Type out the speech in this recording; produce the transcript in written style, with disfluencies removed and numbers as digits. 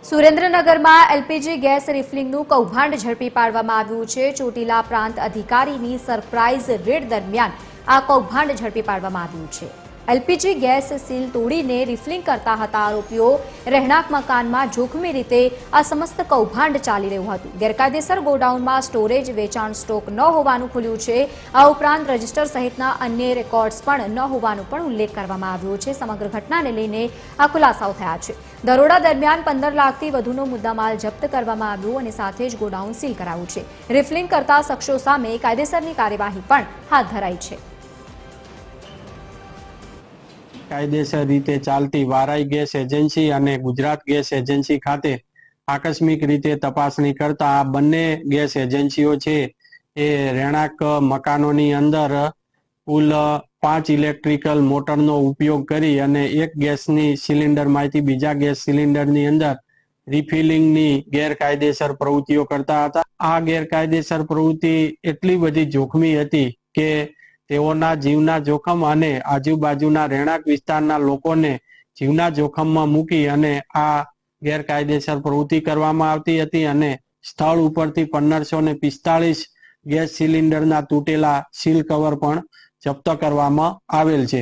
સુરેન્દ્રનગરમાં LPG gas રિફિલિંગનું કૌભાંડ ઝડપી પાડવામાં આવ્યું છે। ચોટીલા પ્રાંત અધિકારીની સરપ્રાઇઝ રેડ દરમિયાન આ કૌભાંડ ઝડપી પાડવામાં આવ્યું છે। એલપીજી ગેસ સીલ તોડીને રિફિલિંગ કરતા હતા આરોપીઓ। રહેણાંક મકાનમાં જોખમી રીતે આ સમસ્ત કૌભાંડ ચાલી રહ્યું હતું। ગેરકાયદેસર ગોડાઉનમાં સ્ટોરેજ વેચાણ સ્ટોક ન હોવાનું ખુલ્યું છે। આ ઉપરાંત રજીસ્ટર સહિતના અન્ય રેકોર્ડ્સ પણ ન હોવાનો પણ ઉલ્લેખ કરવામાં આવ્યો છે। સમગ્ર ઘટનાને લઈને આ ખુલાસાઓ થયા છે। દરોડા દરમિયાન 15 લાખથી વધુનો મુદ્દામાલ જપ્ત કરવામાં આવ્યો અને સાથે જ ગોડાઉન સીલ કરાયું છે। રિફિલિંગ કરતા શખ્સો સામે કાયદેસરની કાર્યવાહી પણ હાથ ધરાઈ છે। કાયદેસર રીતે ચાલતી વારાઈ ગેસ એજન્સી અને ગુજરાત ગેસ એજન્સી ખાતે આકસ્મિક રીતે તપાસણી કરતા આ બંને ગેસ એજન્સીઓ છે એ રહેણાંક મકાનોની અંદર કુલ 5 ઇલેક્ટ્રિકલ મોટરનો ઉપયોગ કરી અને એક ગેસની સિલિન્ડરમાંથી બીજા ગેસ સિલિન્ડરની અંદર રિફિલિંગની ગેરકાયદેસર પ્રવૃત્તિઓ કરતા હતા। આ ગેરકાયદેસર પ્રવૃત્તિ એટલી બધી જોખમી હતી કે તેઓના જીવના જોખમ અને આજુબાજુના રહેણાંક વિસ્તારના લોકોને જીવના જોખમમાં મૂકી અને આ ગેરકાયદેસર પ્રવૃત્તિ કરવામાં આવતી હતી અને સ્થળ ઉપરથી 1545 ગેસ સિલિન્ડરના તૂટેલા સીલ કવર પણ જપ્ત કરવામાં આવેલ છે।